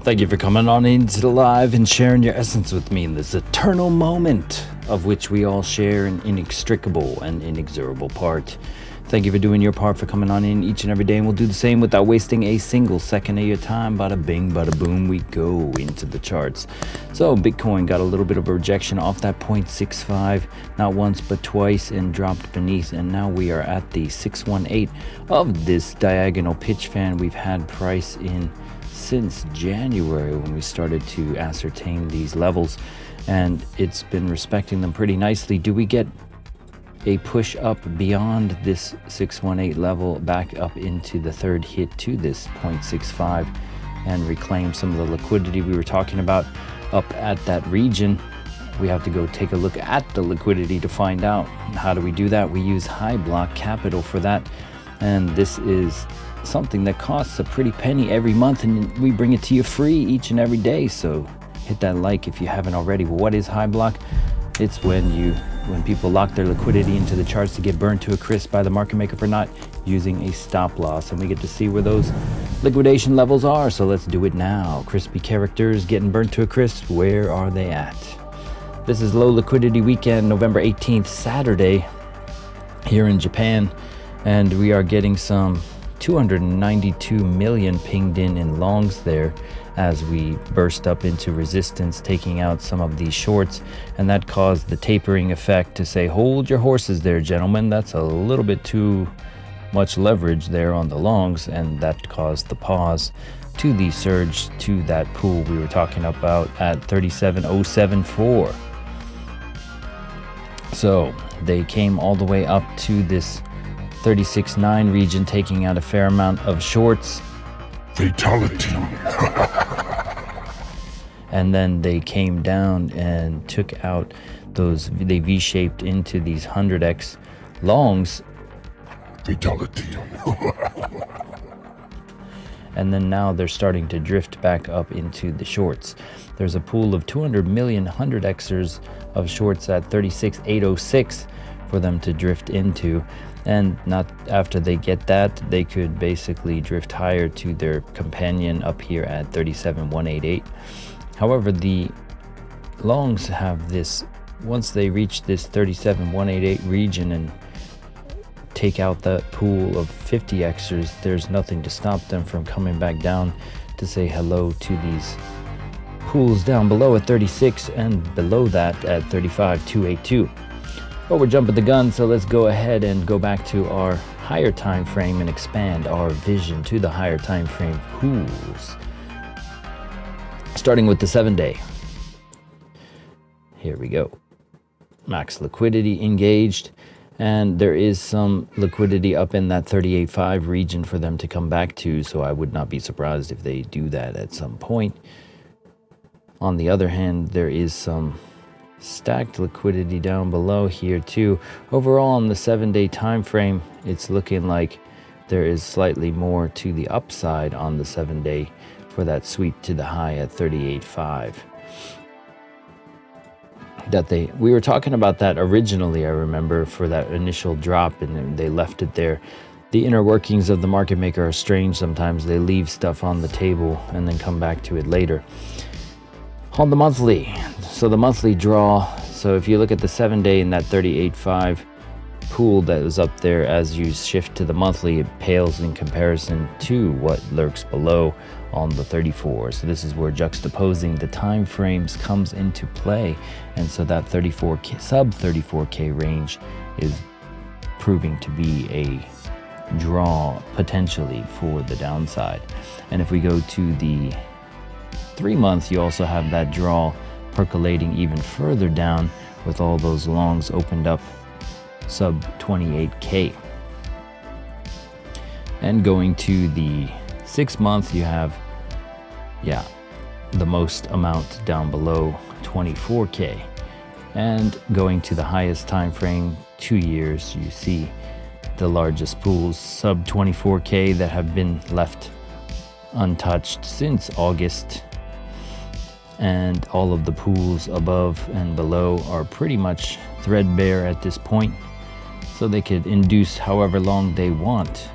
Thank you for coming on into the live and sharing your essence with me in this eternal moment of which we all share an inextricable and inexorable part. Thank you for doing your part, for coming on in each and every day, and we'll do the same without wasting a single second of your time. Bada bing, bada boom, we go into the charts. So Bitcoin got a little bit of a rejection off that 0.65, not once but twice, and dropped beneath, and now we are at the 618 of this diagonal pitch fan we've had price in since January when we started to ascertain these levels, and it's been respecting them pretty nicely. Do we get a push up beyond this 618 level back up into the third hit to this 0.65 and reclaim some of the liquidity we were talking about up at that region? We have to go take a look at the liquidity to find out. How do we do that? We use high block capital for that, and this is something that costs a pretty penny every month, and we bring it to you free each and every day. So hit that like if you haven't already. What is high block? It's when people lock their liquidity into the charts to get burned to a crisp by the market maker for not using a stop loss, and we get to see where those liquidation levels are. So let's do it now. Crispy characters getting burnt to a crisp, where are they at? This is low liquidity weekend, November 18th, Saturday, here in Japan, and we are getting some 292 million pinged in longs there as we burst up into resistance, taking out some of these shorts, and that caused the tapering effect to say, hold your horses there, gentlemen. That's a little bit too much leverage there on the longs, and that caused the pause to the surge to that pool we were talking about at 37.074. So they came all the way up to this 36.9 region, taking out a fair amount of shorts. Fatality. And then they came down and took out those, they V-shaped into these 100x longs. Fatality. And then now they're starting to drift back up into the shorts. There's a pool of 200 million 100xers of shorts at 36.806 for them to drift into. And not after they get that, they could basically drift higher to their companion up here at 37.188. However, the longs have this, once they reach this 37.188 region and take out that pool of 50xers, there's nothing to stop them from coming back down to say hello to these pools down below at 36 and below that at 35.282. But we're jumping the gun, so let's go ahead and go back to our higher time frame and expand our vision to the higher time frame pools. Starting with the 7-day. Here we go. Max liquidity engaged, and there is some liquidity up in that 38.5 region for them to come back to, so I would not be surprised if they do that at some point. On the other hand, there is some stacked liquidity down below here too. Overall, on the 7-day time frame, it's looking like there is slightly more to the upside on the 7-day for that sweep to the high at 38.5. We were talking about that originally, I remember, for that initial drop, and then they left it there. The inner workings of the market maker are strange sometimes. They leave stuff on the table and then come back to it later. On the monthly, so the monthly draw, so if you look at the 7-day in that 38.5 pool that was up there, as you shift to the monthly, it pales in comparison to what lurks below on the 34. So this is where juxtaposing the time frames comes into play, and so that 34K, sub 34K range is proving to be a draw potentially for the downside. And if we go to the 3-month, you also have that draw percolating even further down with all those longs opened up sub 28K. And going to the 6-month, you have, the most amount down below 24K. And going to the highest time frame, 2 years, you see the largest pools sub 24K that have been left untouched since August. And all of the pools above and below are pretty much threadbare at this point, so they could induce however long they want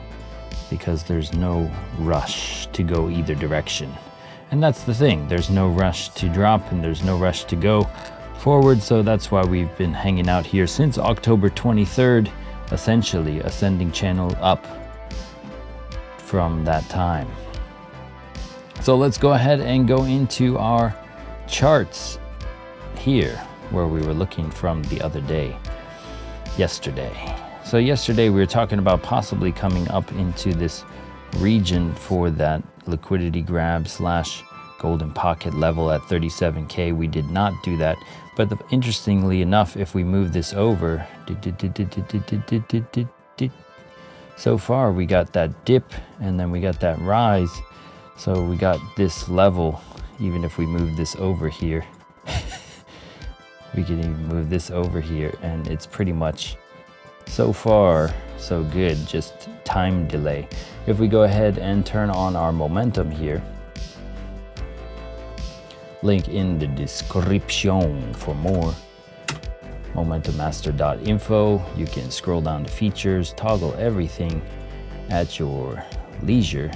because there's no rush to go either direction. And that's the thing, there's no rush to drop and there's no rush to go forward, so that's why we've been hanging out here since October 23rd, essentially ascending channel up from that time. So let's go ahead and go into our charts here where we were looking from the other day, yesterday. So yesterday we were talking about possibly coming up into this region for that liquidity grab slash golden pocket level at 37K. We did not do that, but interestingly enough, if we move this over, so far we got that dip and then we got that rise. So we got this level. Even if we move this over here, we can even move this over here, and it's pretty much so far so good, just time delay. If we go ahead and turn on our momentum here, link in the description for more, momentummaster.info. You can scroll down to features, toggle everything at your leisure,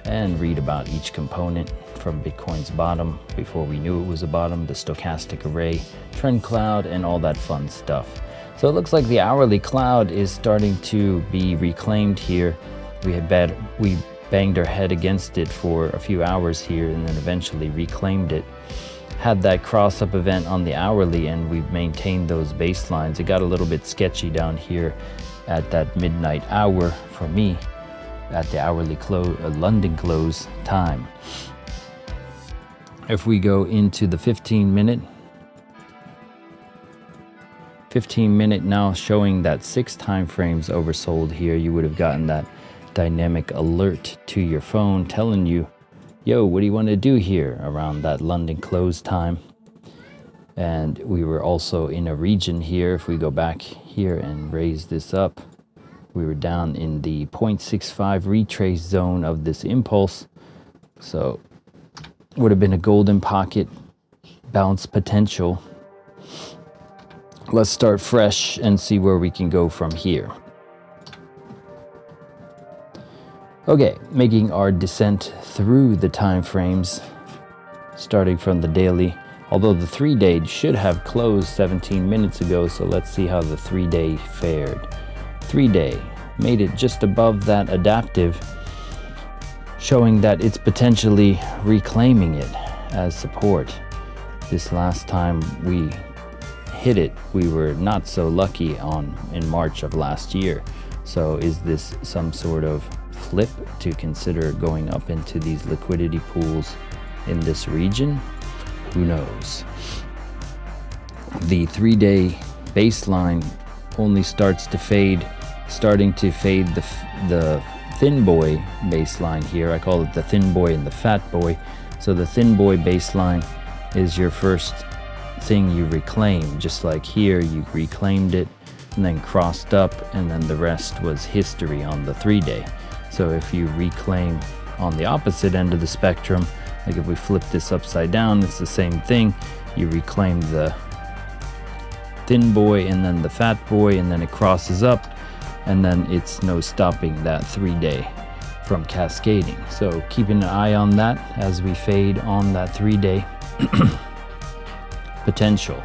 and read about each component from Bitcoin's bottom before we knew it was a bottom, the stochastic array, trend cloud, and all that fun stuff. So it looks like the hourly cloud is starting to be reclaimed here. We banged our head against it for a few hours here and then eventually reclaimed it. Had that cross up event on the hourly, and we've maintained those baselines. It got a little bit sketchy down here at that midnight hour for me at the hourly close, London close time. If we go into the 15 minute now, showing that 6 time frames oversold here, you would have gotten that dynamic alert to your phone telling you, yo, what do you want to do here around that London close time. And we were also in a region here. If we go back here and raise this up, we were down in the 0.65 retrace zone of this impulse. So would have been a golden pocket bounce potential. Let's start fresh and see where we can go from here. Okay, making our descent through the time frames, starting from the daily, although the 3-day should have closed 17 minutes ago, so let's see how the 3-day fared. 3-day made it just above that adaptive, showing that it's potentially reclaiming it as support. This last time we hit it, we were not so lucky in March of last year. So is this some sort of flip to consider going up into these liquidity pools in this region? Who knows? The 3-day baseline only starting to fade the thin boy baseline here. I call it the thin boy and the fat boy. So the thin boy baseline is your first thing you reclaim. Just like here, you reclaimed it and then crossed up, and then the rest was history on the 3-day. So if you reclaim on the opposite end of the spectrum, like if we flip this upside down, it's the same thing. You reclaim the thin boy and then the fat boy, and then it crosses up, and then it's no stopping that 3-day from cascading. So keeping an eye on that as we fade on that 3-day potential.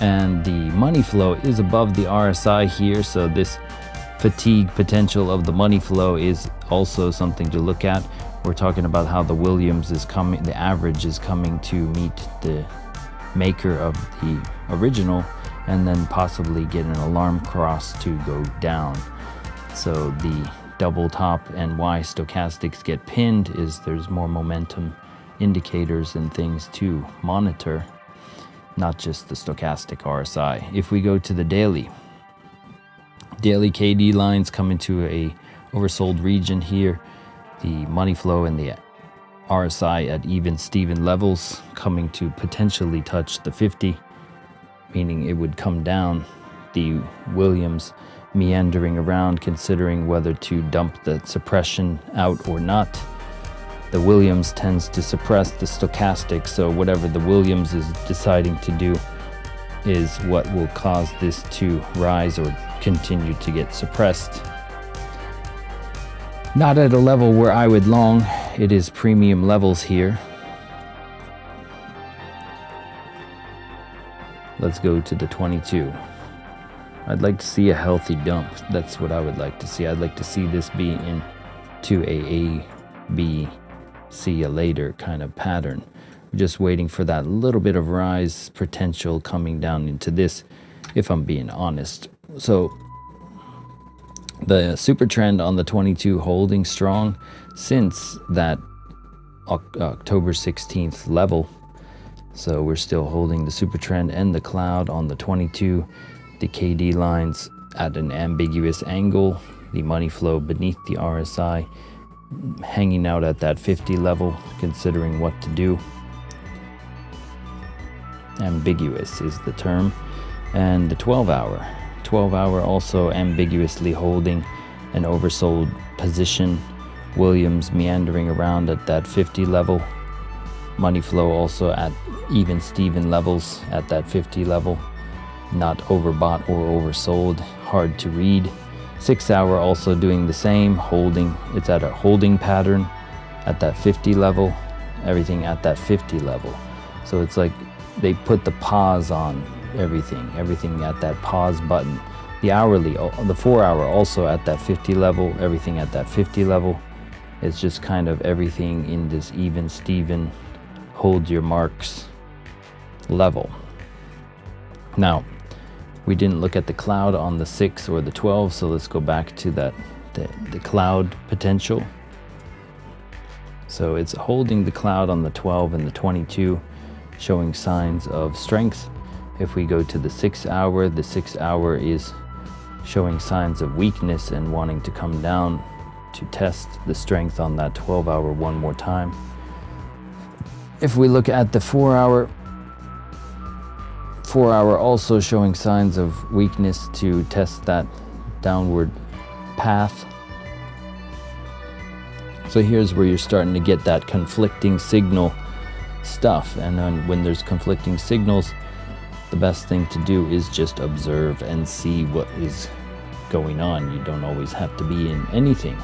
And the money flow is above the RSI here, so this fatigue potential of the money flow is also something to look at. We're talking about how the Williams is coming, the average is coming to meet the maker of the original, and then possibly get an alarm cross to go down. So the double top and why stochastics get pinned is there's more momentum indicators and things to monitor, not just the stochastic RSI. If we go to the daily KD lines come into a oversold region here. The money flow and the RSI at even Steven levels coming to potentially touch the 50, meaning it would come down. The Williams meandering around, considering whether to dump the suppression out or not. The Williams tends to suppress the stochastic, so whatever the Williams is deciding to do is what will cause this to rise or continue to get suppressed. Not at a level where I would long. It is premium levels here. Let's go to the 22. I'd like to see a healthy dump. That's what I would like to see. I'd like to see this be into a B, see you later kind of pattern. We're just waiting for that little bit of rise potential coming down into this, if I'm being honest. So the super trend on the 22 holding strong since that October 16th level. So we're still holding the super trend and the cloud on the 22, the KD lines at an ambiguous angle, the money flow beneath the RSI, hanging out at that 50 level, considering what to do. Ambiguous is the term. And the 12 hour also ambiguously holding an oversold position. Williams meandering around at that 50 level. Money flow also at even Steven levels at that 50 level. Not overbought or oversold. Hard to read. 6 hour also doing the same, holding. It's at a holding pattern at that 50 level. Everything at that 50 level. So it's like they put the pause on everything at that pause button. The hourly, the 4 hour also at that 50 level, everything at that 50 level. It's just kind of everything in this even Steven, hold your marks level. Now, we didn't look at the cloud on the 6 or the 12, so let's go back to that the cloud potential. So it's holding the cloud on the 12 and the 22, showing signs of strength. If we go to the 6 hour, the 6 hour is showing signs of weakness and wanting to come down to test the strength on that 12 hour one more time. If we look at the 4 hour also showing signs of weakness to test that downward path. So here's where you're starting to get that conflicting signal stuff. And then when there's conflicting signals, the best thing to do is just observe and see what is going on. You don't always have to be in anything.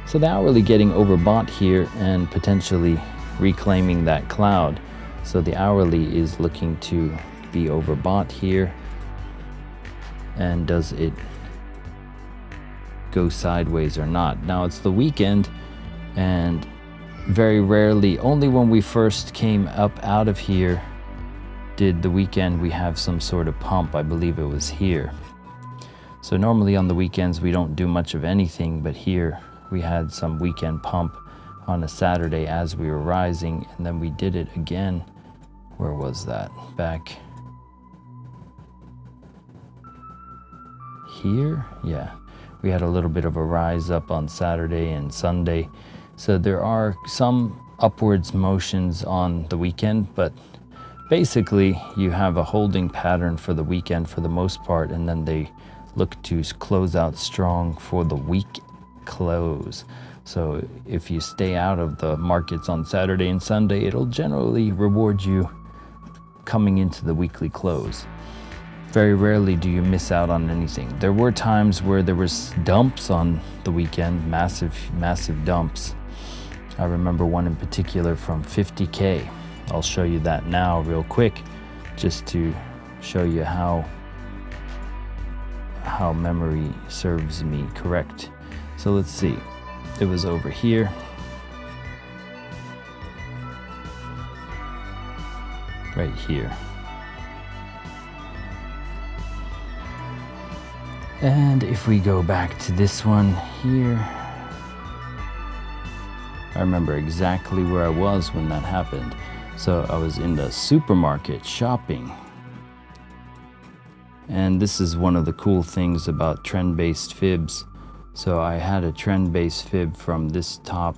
So the hourly getting overbought here and potentially reclaiming that cloud. So the hourly is looking to be overbought here. And does it go sideways or not? Now it's the weekend, and very rarely, only when we first came up out of here did the weekend we have some sort of pump. I believe it was here. So normally on the weekends we don't do much of anything, but here we had some weekend pump on a Saturday as we were rising, and then we did it again. Where was that? Back here? Yeah, we had a little bit of a rise up on Saturday and Sunday. So there are some upwards motions on the weekend, but basically you have a holding pattern for the weekend for the most part, and then they look to close out strong for the week close. So if you stay out of the markets on Saturday and Sunday, it'll generally reward you coming into the weekly close. Very rarely do you miss out on anything. There were times where there was dumps on the weekend, massive dumps. I remember one in particular from 50K. I'll show you that now real quick, just to show you how memory serves me correct. So let's see. It was over here. Right here. And if we go back to this one here, I remember exactly where I was when that happened. So I was in the supermarket shopping. And this is one of the cool things about trend-based fibs. So I had a trend-based fib from this top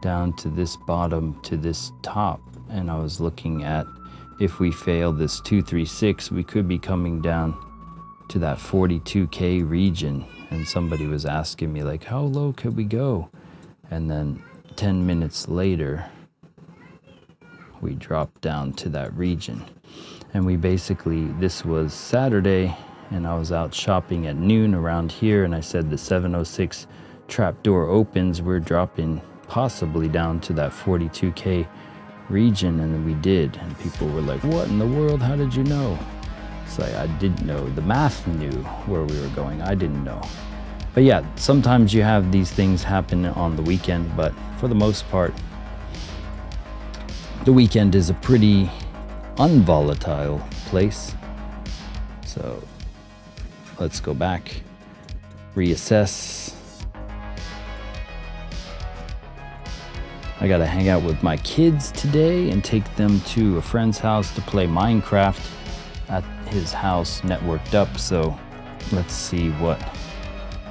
down to this bottom to this top. And I was looking at, if we fail this 236, we could be coming down to that 42K region. And somebody was asking me like, how low could we go? And then 10 minutes later, we dropped down to that region. And we basically, this was Saturday, and I was out shopping at noon around here, and I said the 706 trapdoor opens, we're dropping possibly down to that 42K region, and then we did. And people were like, what in the world? How did you know? looks like I didn't know. The math knew where we were going. I didn't know. But yeah, sometimes you have these things happen on the weekend, but for the most part, the weekend is a pretty unvolatile place. So let's go back, reassess. I gotta hang out with my kids today and take them to a friend's house to play Minecraft at his house, networked up. So let's see what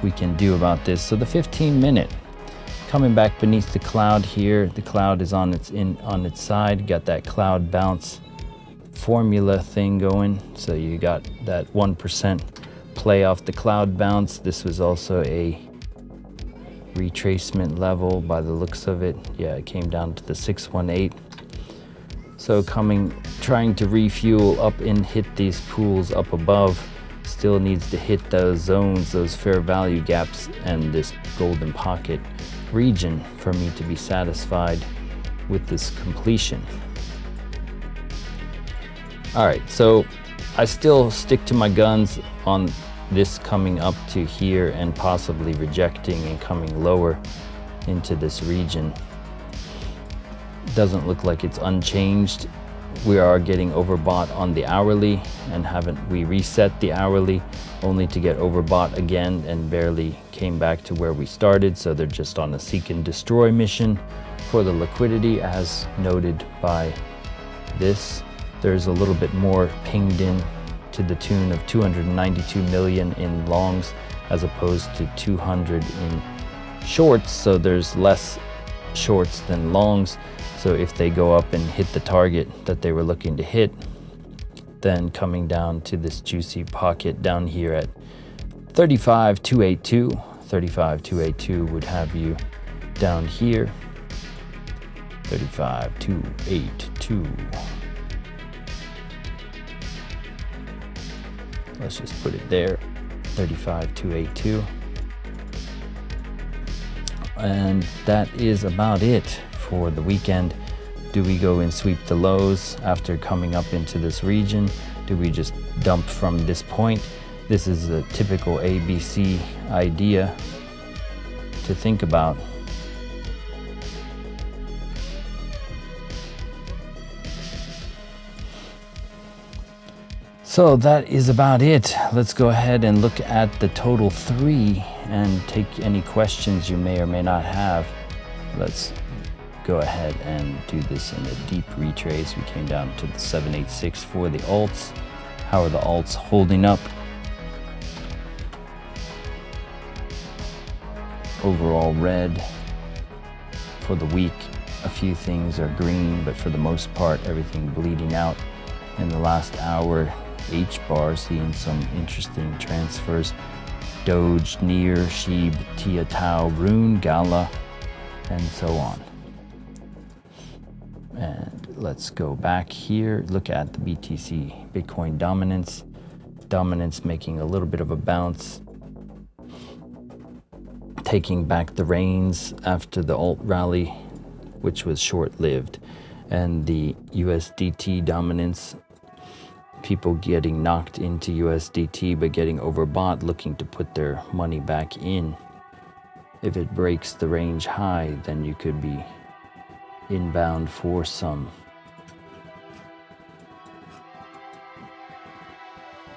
we can do about this. So the 15-minute coming back beneath the cloud here. The cloud is on its side. Got that cloud bounce formula thing going. So you got that 1% play off the cloud bounce. This was also a retracement level by the looks of it. Yeah, it came down to the 618. So trying to refuel up and hit these pools up above. Still needs to hit those zones, those fair value gaps, and this golden pocket region for me to be satisfied with this completion. All right, so I still stick to my guns on this coming up to here and possibly rejecting and coming lower into this region. Doesn't look like it's unchanged. We are getting overbought on the hourly, and haven't we reset the hourly only to get overbought again and barely came back to where we started. So they're just on a seek and destroy mission for the liquidity, as noted by this. There's a little bit more pinged in to the tune of 292 million in longs as opposed to 200 in shorts. So there's less shorts than longs. So if they go up and hit the target that they were looking to hit, then coming down to this juicy pocket down here at 35,282, 35,282 would have you down here, 35,282. Let's just put it there, 35,282. And that is about it for the weekend. Do we go and sweep the lows after coming up into this region? Do we just dump from this point? This is a typical ABC idea to think about. So that is about it. Let's go ahead and look at the total 3 and take any questions you may or may not have. Let's go ahead and do this in a deep retrace. We came down to the 786 for the alts. How are the alts holding up? Overall red for the week. A few things are green, but for the most part, everything bleeding out. In the last hour, H-bar seeing some interesting transfers. Doge, Near, Sheeb, Tia Tau, Rune, Gala, and so on. And let's go back here, look at the BTC Bitcoin dominance. Dominance making a little bit of a bounce, taking back the reins after the alt rally, which was short-lived. And the USDT dominance, people getting knocked into USDT but getting overbought, looking to put their money back in. If it breaks the range high, then you could be inbound for some.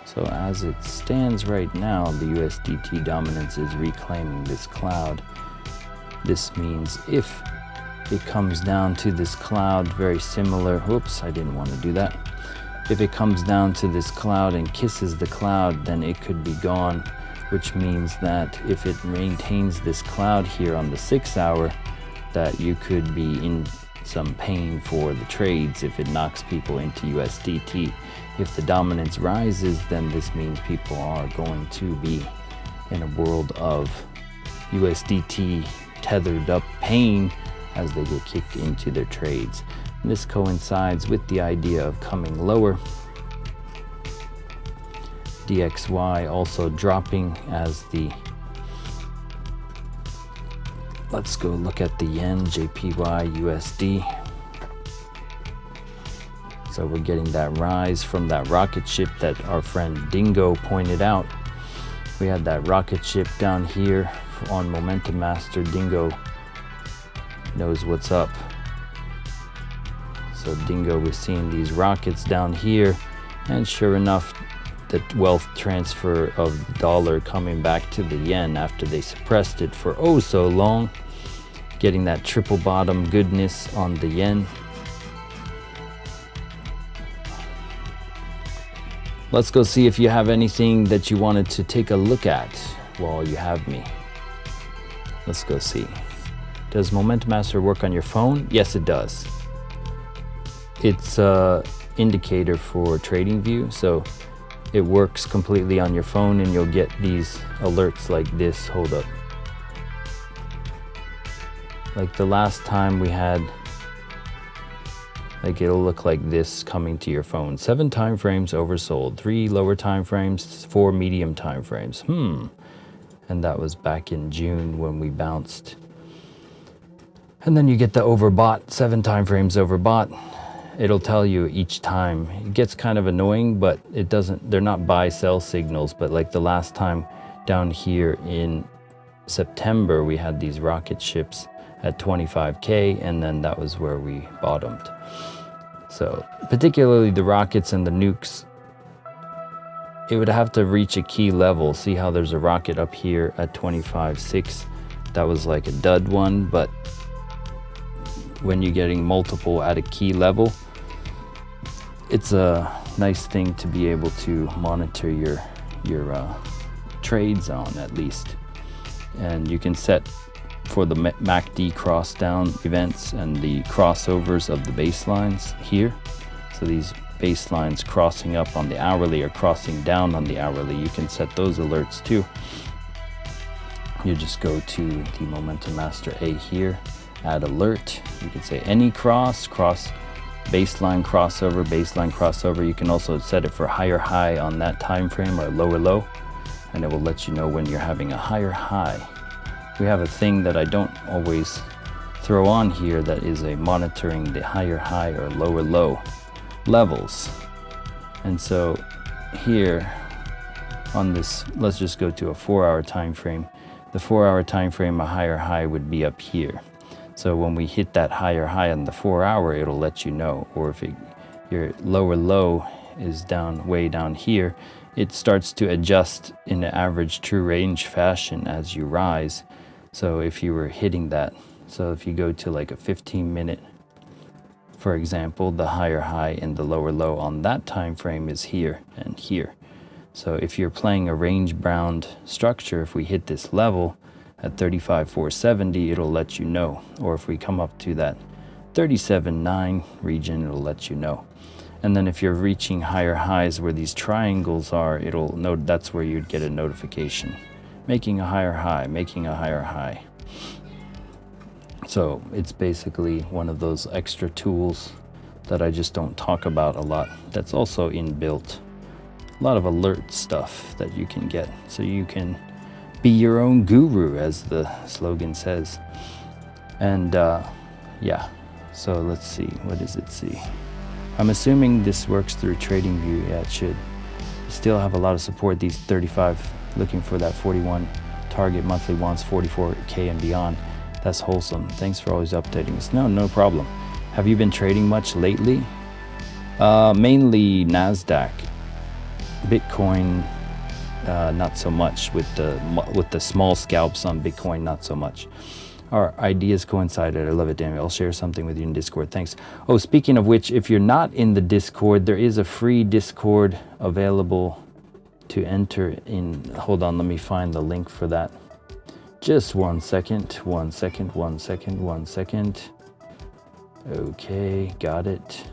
So as it stands right now, the USDT dominance is reclaiming this cloud. This means if it comes down to this cloud, very similar, whoops, I didn't want to do that. If it comes down to this cloud and kisses the cloud, then it could be gone, which means that if it maintains this cloud here on the 6 hour, that you could be in some pain for the trades if it knocks people into USDT. If the dominance rises, then this means people are going to be in a world of USDT tethered up pain as they get kicked into their trades. And this coincides with the idea of coming lower. DXY also dropping as the, let's go look at the yen, JPY, USD. So we're getting that rise from that rocket ship that our friend Dingo pointed out. We had that rocket ship down here on Momentum Master. Dingo knows what's up. So Dingo was seeing these rockets down here, and sure enough, the wealth transfer of the dollar coming back to the yen after they suppressed it for oh so long, getting that triple bottom goodness on the yen. Let's go see if you have anything that you wanted to take a look at while you have me. Let's go see. Does Momentum Master work on your phone? Yes, it does. It's an indicator for TradingView, so it works completely on your phone, and you'll get these alerts like this. Hold up. Like the last time we had, like it'll look like this coming to your phone. 7 time frames oversold, 3 lower time frames, 4 medium time frames. And that was back in June when we bounced. And then you get the overbought, 7 time frames overbought. It'll tell you each time. It gets kind of annoying, but it doesn't, they're not buy sell signals. But like the last time down here in September, we had these rocket ships at 25K, and then that was where we bottomed. So particularly the rockets and the nukes, it would have to reach a key level. See how there's a rocket up here at 25.6. That was like a dud one, but when you're getting multiple at a key level, it's a nice thing to be able to monitor your trades on, at least. And you can set for the MACD cross down events and the crossovers of the baselines here. So these baselines crossing up on the hourly or crossing down on the hourly, you can set those alerts too. You just go to the Momentum Master A here, add alert. You can say any cross, baseline crossover. You can also set it for higher high on that time frame or lower low, and it will let you know when you're having a higher high. We have a thing that I don't always throw on here that is a monitoring the higher high or lower low levels. And so here on this, let's just go to a 4-hour time frame. The 4-hour time frame, a higher high would be up here. So when we hit that higher high on the 4-hour, it'll let you know. Or if your lower low is way down here, it starts to adjust in an average true range fashion as you rise. So if you were hitting that, so if you go to like a 15-minute, for example, the higher high and the lower low on that time frame is here and here. So if you're playing a range-bound structure, if we hit this level at 35,470, it'll let you know. Or if we come up to that 37.9 region, it'll let you know. And then if you're reaching higher highs where these triangles are, it'll know that's where you'd get a notification. Making a higher high, making a higher high. So it's basically one of those extra tools that I just don't talk about a lot. That's also inbuilt. A lot of alert stuff that you can get. So you can be your own guru, as the slogan says. And yeah, so let's see, what does it see? I'm assuming this works through TradingView. Yeah, it should. Still have a lot of support. These 35, looking for that 41 target monthly wants 44K and beyond. That's wholesome. Thanks for always updating us. No problem. Have you been trading much lately? Mainly NASDAQ. Bitcoin, not so much. With the small scalps on Bitcoin, not so much. Our ideas coincided. I love it, Daniel. I'll share something with you in Discord. Thanks. Oh, speaking of which, if you're not in the Discord, there is a free Discord available to enter in. Hold on, let me find the link for that. Just 1 second. 1 second. 1 second. 1 second. Okay, got it.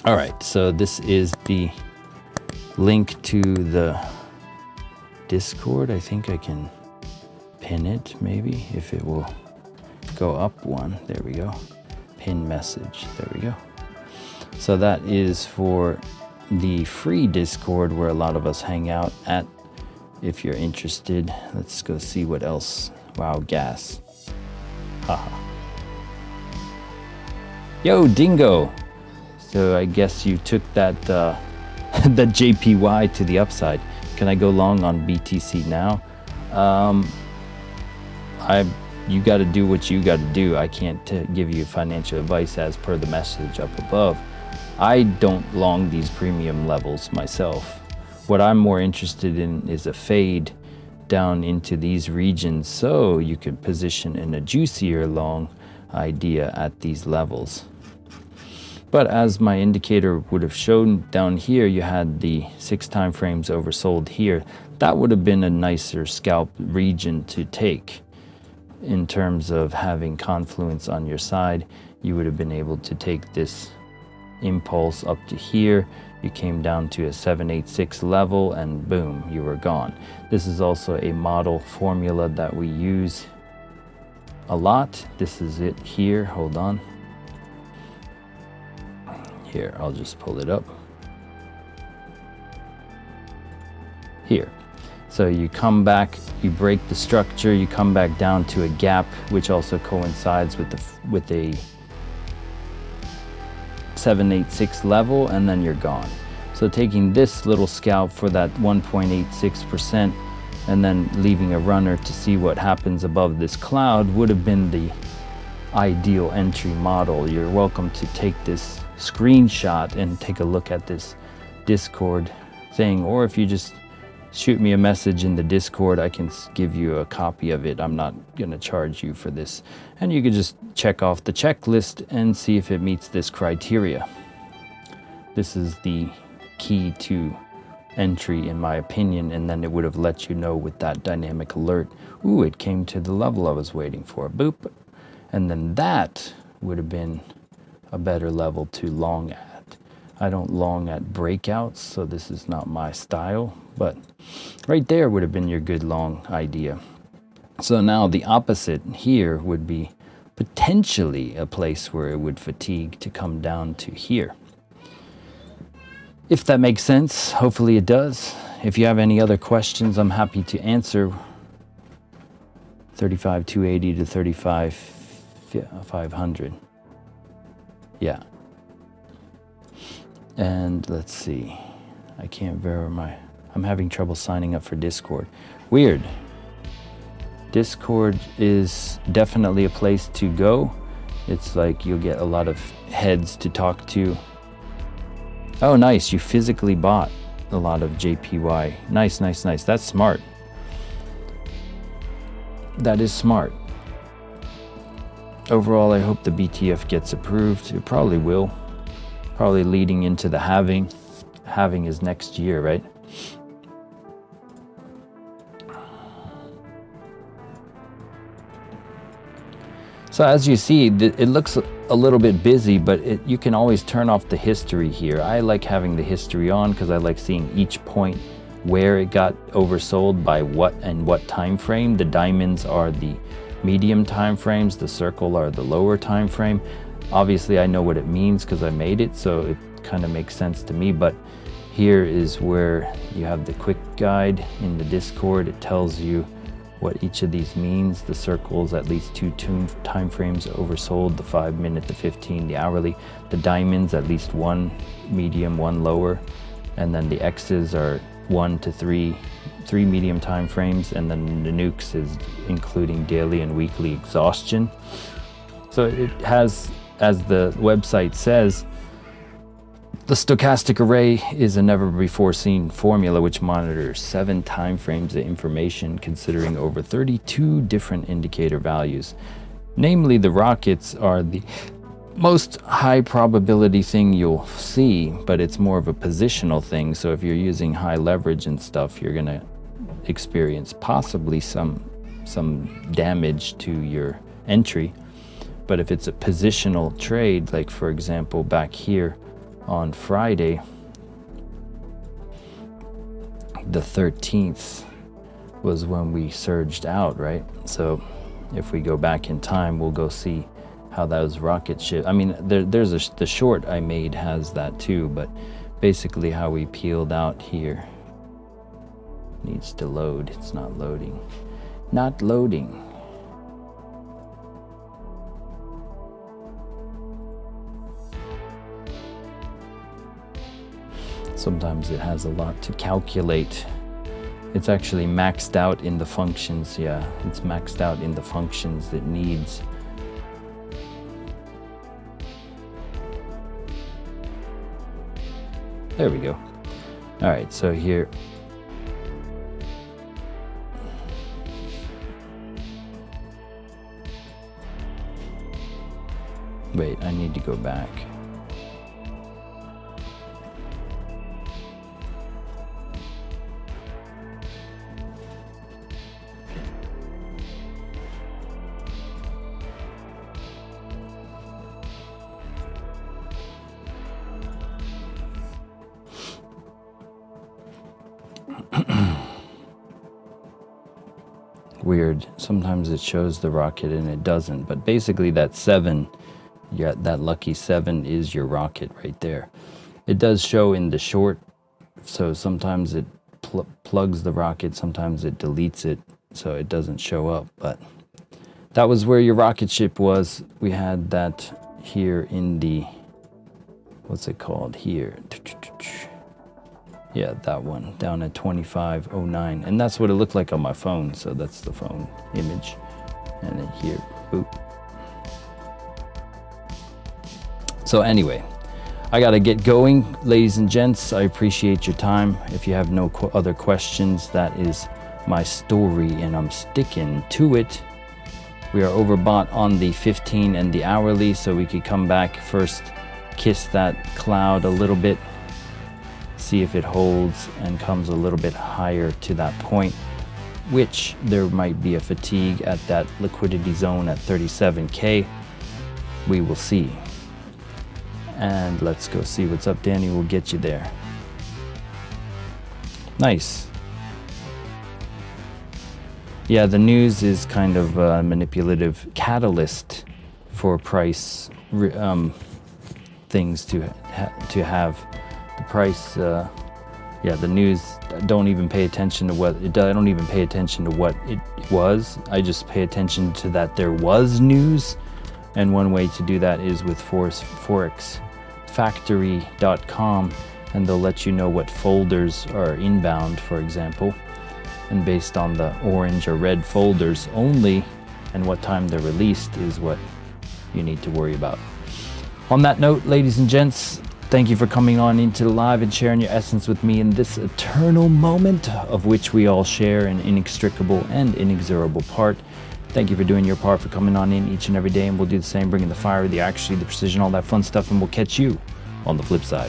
All right, so this is the link to the Discord. I think I can pin it, maybe, if it will go up one. There we go. Pin message. There we go. So that is for the free Discord where a lot of us hang out at. If you're interested, let's go see what else. Wow, gas. Haha. Yo, Dingo. So I guess you took that that JPY to the upside. Can I go long on BTC now? You got to do what you got to do. I can't give you financial advice as per the message up above. I don't long these premium levels myself. What I'm more interested in is a fade down into these regions so you could position in a juicier long idea at these levels. But as my indicator would have shown down here, you had the 6 time frames oversold here. That would have been a nicer scalp region to take. In terms of having confluence on your side, you would have been able to take this impulse up to here. You came down to a 786 level and boom, you were gone. This is also a model formula that we use a lot. This is it here. Hold on. Here, I'll just pull it up. Here. So you come back, you break the structure, you come back down to a gap, which also coincides with a 786 level, and then you're gone. So taking this little scalp for that 1.86% and then leaving a runner to see what happens above this cloud would have been the ideal entry model. You're welcome to take this screenshot and take a look at this Discord thing, or if you just shoot me a message in the Discord, I can give you a copy of it. I'm not going to charge you for this. And you can just check off the checklist and see if it meets this criteria. This is the key to entry, in my opinion, and then it would have let you know with that dynamic alert, ooh, it came to the level I was waiting for, boop. And then that would have been a better level to long at. I don't long at breakouts, so this is not my style, but right there would have been your good long idea. So now the opposite here would be potentially a place where it would fatigue to come down to here. If that makes sense, hopefully it does. If you have any other questions, I'm happy to answer. 35,280 to 35,500. Yeah. And let's see, I can't verify. I'm having trouble signing up for Discord. Weird. Discord is definitely a place to go. It's like you'll get a lot of heads to talk to. Oh, nice. You physically bought a lot of JPY. Nice, nice, nice. That's smart. That is smart. Overall, I hope the BTF gets approved. It probably will. Probably leading into the halving. Halving is next year, right? So as you see, it looks a little bit busy, but you can always turn off the history here. I like having the history on because I like seeing each point where it got oversold by what and what time frame. The diamonds are the medium time frames, the circle are the lower time frame. Obviously I know what it means because I made it, so it kind of makes sense to me. But here is where you have the quick guide in the Discord. It tells you what each of these means. The circles, at least 2 time frames oversold, the 5 minute, the 15, the hourly. The diamonds, at least 1 medium, 1 lower, and then the X's are 1 to 3 medium time frames, and then the nukes is including daily and weekly exhaustion. So it has, as the website says, the stochastic array is a never before seen formula which monitors 7 time frames of information considering over 32 different indicator values. Namely, the rockets are the most high probability thing you'll see, but it's more of a positional thing. So if you're using high leverage and stuff, you're gonna experience possibly some damage to your entry. But if it's a positional trade, like for example back here on Friday, the 13th was when we surged out, right? So if we go back in time, we'll go see how those rocket ship. I mean, there's the short I made has that too, but basically how we peeled out here needs to load. It's not loading. Not loading. Sometimes it has a lot to calculate. It's actually maxed out in the functions. Yeah, it's maxed out in the functions it needs. There we go. All right, so here. Wait, I need to go back. Weird. Sometimes it shows the rocket and it doesn't, but basically that 7, yeah, that lucky 7 is your rocket right there. It does show in the short, so sometimes it plugs the rocket, sometimes it deletes it, so it doesn't show up, but that was where your rocket ship was. We had that here in the, what's it called here? Yeah, that one, down at 2509. And that's what it looked like on my phone, so that's the phone image. And then here, boop. So anyway, I gotta get going, ladies and gents. I appreciate your time. If you have no other questions, that is my story, and I'm sticking to it. We are overbought on the 15 and the hourly, so we could come back first, kiss that cloud a little bit, see if it holds and comes a little bit higher to that point, which there might be a fatigue at that liquidity zone at 37K. We will see. And let's go see what's up. Danny will get you there. Nice. Yeah, the news is kind of a manipulative catalyst for price things to have. The price, yeah, the news, don't even pay attention to what it does. I don't even pay attention to what it was. I just pay attention to that there was news. And one way to do that is with forexfactory.com, and they'll let you know what folders are inbound, for example. And based on the orange or red folders only and what time they're released is what you need to worry about. On that note, ladies and gents, thank you for coming on into the live and sharing your essence with me in this eternal moment of which we all share an inextricable and inexorable part. Thank you for doing your part, for coming on in each and every day, and we'll do the same, bringing the fire, the accuracy, the precision, all that fun stuff, and we'll catch you on the flip side.